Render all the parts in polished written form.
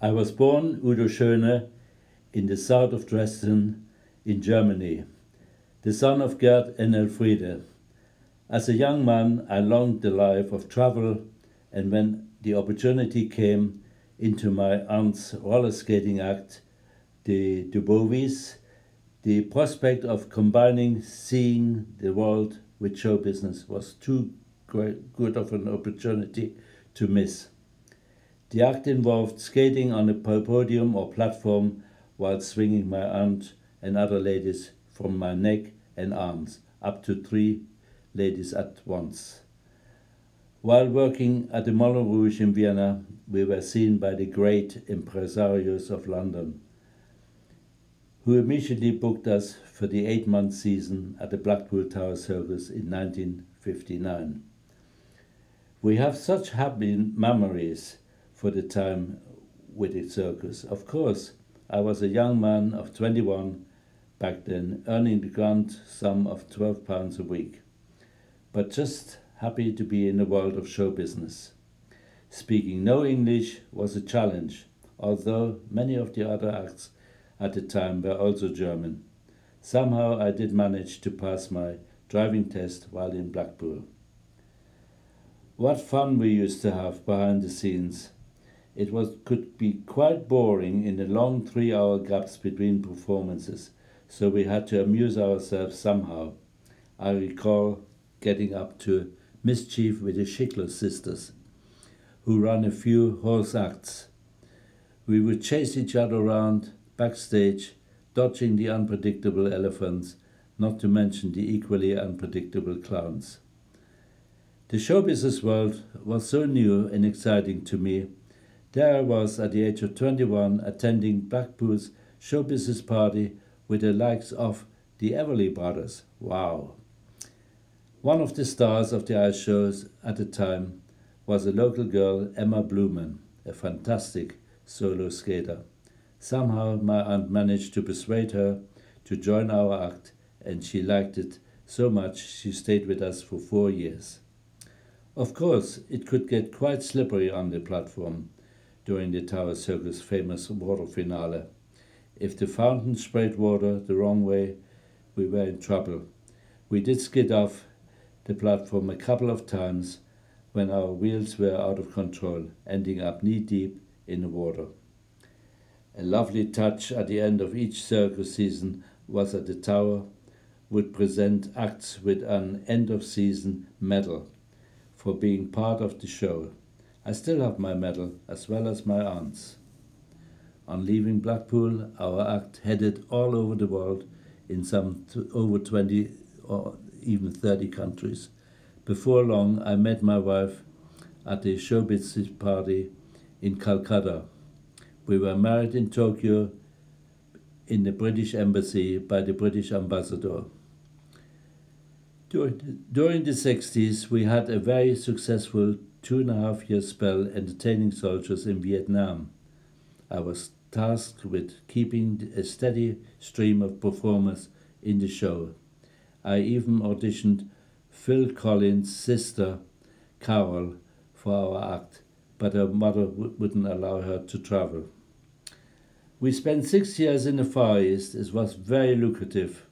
I was born Udo Schone in the south of Dresden in Germany, the son of Gerd and Elfriede. As a young man, I longed the life of travel, and when the opportunity came into my aunt's roller skating act, the Dubowys, the prospect of combining seeing the world with show business was too good of an opportunity to miss. The act involved skating on a podium or platform while swinging my aunt and other ladies from my neck and arms, up to 3 ladies at once. While working at the Moulin Rouge in Vienna, we were seen by the great impresarios of London, who immediately booked us for the 8-month season at the Blackpool Tower Circus in 1959. We have such happy memories for the time with the circus. Of course, I was a young man of 21 back then, earning the grand sum of £12 a week, but just happy to be in the world of show business. Speaking no English was a challenge, although many of the other acts at the time were also German. Somehow I did manage to pass my driving test while in Blackpool. What fun we used to have behind the scenes. It could be quite boring in the long 3-hour gaps between performances, so we had to amuse ourselves somehow. I recall getting up to mischief with the Schickler sisters, who ran a few horse acts. We would chase each other around backstage, dodging the unpredictable elephants, not to mention the equally unpredictable clowns. The show business world was so new and exciting to me. There I was at the age of 21 attending Blackpool's show business party with the likes of the Everly Brothers. Wow! One of the stars of the ice shows at the time was a local girl, Emma Blumen, a fantastic solo skater. Somehow my aunt managed to persuade her to join our act, and she liked it so much she stayed with us for 4 years. Of course, it could get quite slippery on the platform during the Tower Circus' famous water finale. If the fountain sprayed water the wrong way, we were in trouble. We did skid off the platform a couple of times when our wheels were out of control, ending up knee-deep in the water. A lovely touch at the end of each circus season was that the Tower would present acts with an end-of-season medal for being part of the show. I still have my medal, as well as my aunt's. On leaving Blackpool, our act headed all over the world in some over 20 or even 30 countries. Before long, I met my wife at a show business party in Calcutta. We were married in Tokyo in the British Embassy by the British ambassador. During the 60s, we had a very successful 2.5-year spell entertaining soldiers in Vietnam. I was tasked with keeping a steady stream of performers in the show. I even auditioned Phil Collins' sister, Carol, for our act, but her mother wouldn't allow her to travel. We spent 6 years in the Far East. It was very lucrative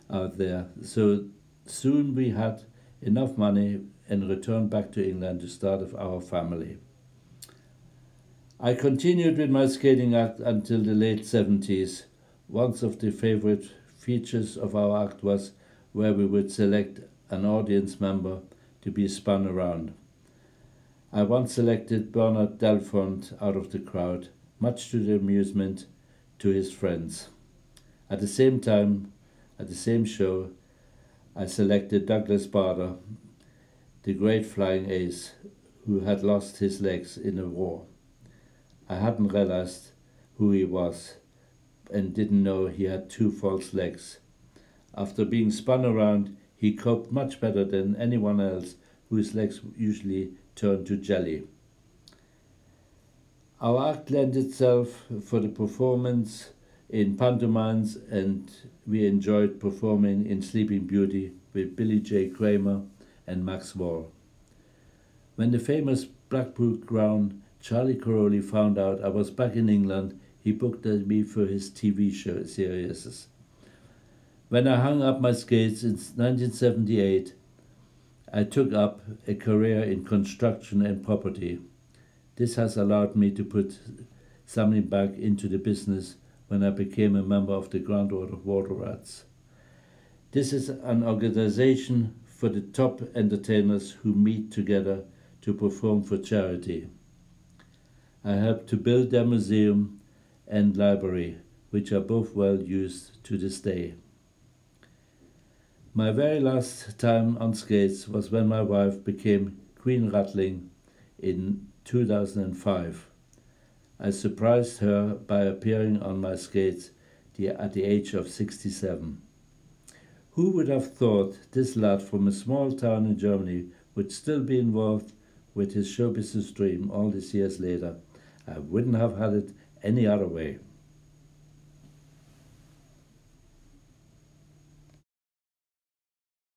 out there, so soon we had enough money and returned back to England to start our family. I continued with my skating act until the late 70s. One of the favorite features of our act was where we would select an audience member to be spun around. I once selected Bernard Delfont out of the crowd, much to the amusement to his friends. At the same time, at the same show, I selected Douglas Bader, the great flying ace who had lost his legs in a war. I hadn't realized who he was and didn't know he had 2 false legs. After being spun around, he coped much better than anyone else whose legs usually turned to jelly. Our act lent itself for the performance in pantomimes, and we enjoyed performing in Sleeping Beauty with Billy J. Kramer and Max Wall. When the famous Blackpool Crown Charlie Caroli found out I was back in England, he booked me for his TV show series. When I hung up my skates in 1978, I took up a career in construction and property. This has allowed me to put something back into the business when I became a member of the Groundwater Water Rats. This is an organization for the top entertainers who meet together to perform for charity. I helped to build their museum and library, which are both well used to this day. My very last time on skates was when my wife became Queen Rattling in 2005. I surprised her by appearing on my skates at the age of 67. Who would have thought this lad from a small town in Germany would still be involved with his show business dream all these years later? I wouldn't have had it any other way.